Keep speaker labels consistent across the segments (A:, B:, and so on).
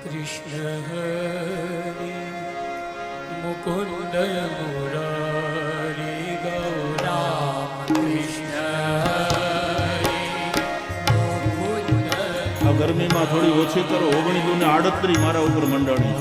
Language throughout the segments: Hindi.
A: कृष्ण हरि मुकुंद मुरारी गौरा कृष्ण हरि मुकुंद।
B: આ ગરમીમાં થોડી ઓછી કરો. 19 ને 38 મારા ઉપર મંડળી.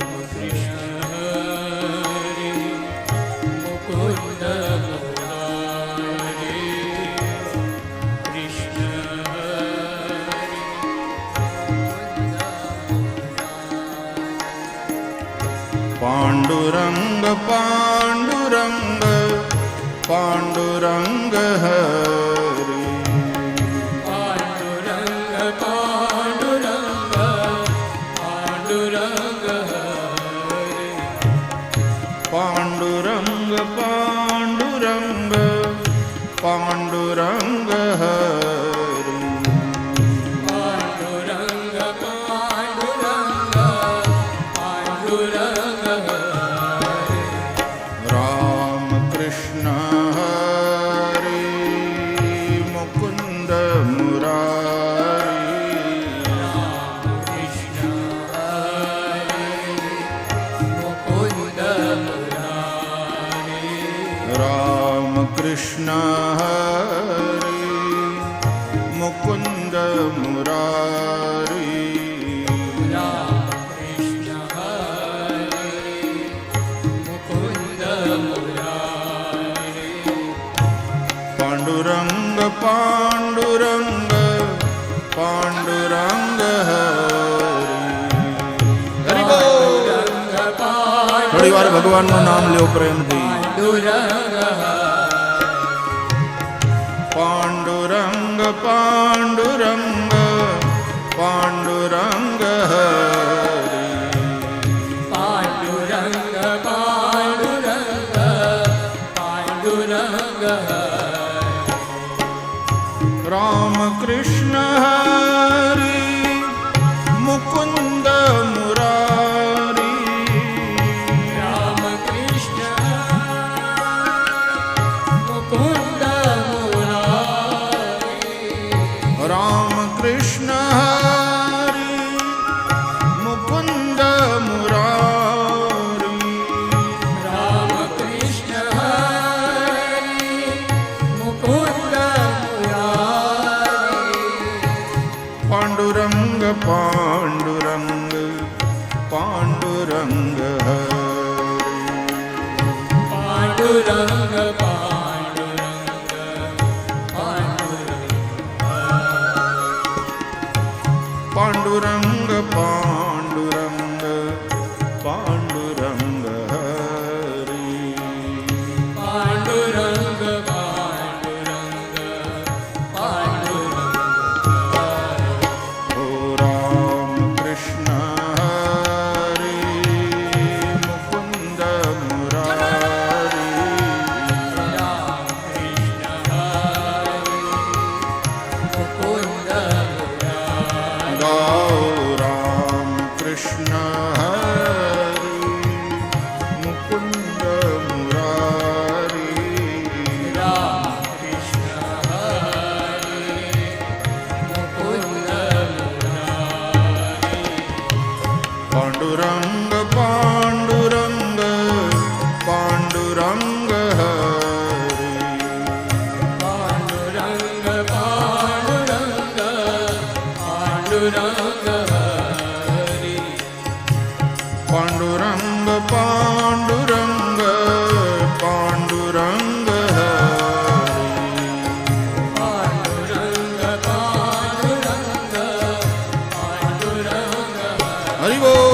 C: पांडुरंग पांडुरंग पांडुरंग हरि
A: पांडुरंग पांडुरंग पांडुरंग हरि
C: पांडुरंग पांडुरंग पांडुरंग हरि
A: पांडुरंग पांडुरंग पांडुरंग
C: राम कृष्ण हरि मुकुंद मुरारी
A: कृष्ण हरि मुकुंद मुरारी
C: राम कृष्ण हरि मुकुंद मुरारी
A: कृष्ण हरि मुकुंद मुरारी
C: पांडुरंग पांडुरंग पांडुरंग हरि थोड़ी वार भगवान નું નામ લ્યો પ્રેમથી. पांडुरंग पांडुरंग पांडुरंग हरि
A: पांडुरंग पांडुरंग पांडुरंग
C: राम कृष्ण हरि मुकुंद मुरारी
A: राम कृष्ण मुकुंद मुरारी
C: राम कृष्ण हरि मुकुंद मुरारी
A: राम कृष्ण हरि मुकुंद मुरारी
C: पांडुरंग पांडुरंग पांडुरंग हरि
A: पांडुरंग पांडुरंग पांडुरंग
C: पांडुरंग पांडुरंग पांडुरंग हरि
A: पांडुरंग पांडुरंग पांडुरंग
C: ओ राम कृष्ण हरि मुकुंद मुरारी
A: राम कृष्ण हरि मुकुंद मुरारी
C: गाओ राम कृष्ण हरि मुकुंद मुरारी
A: राम कृष्ण हरि मुकुंद मुरारी
C: पांडुरंग पांडुरंग पांडुरंग हरि
A: पांडुरंग पांडुरंग पांडुरंग हरि
C: पांडुरंग पांडुरंग पांडुरंग हरि
A: पांडुरंग पांडुरंग पांडुरंग
C: हरि बोल.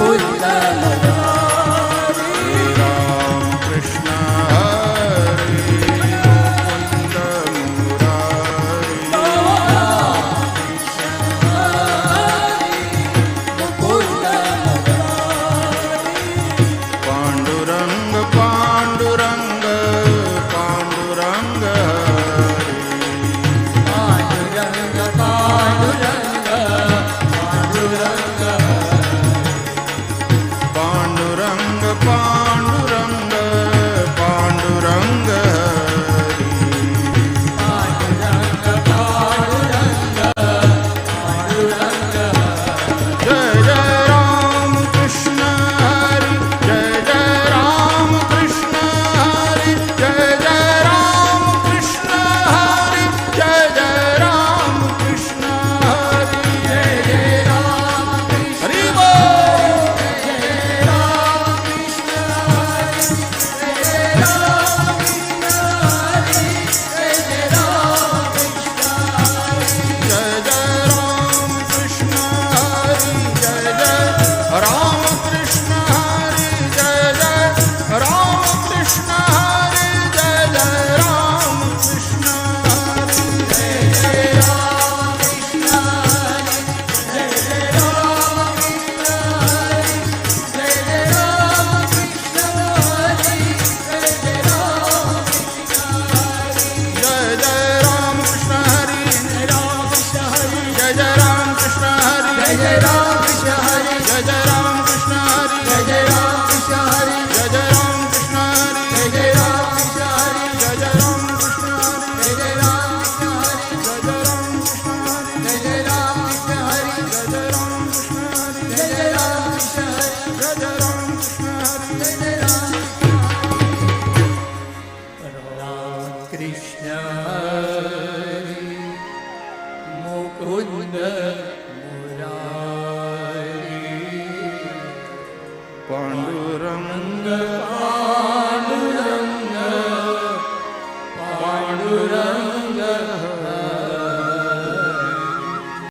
A: ઉત્તમ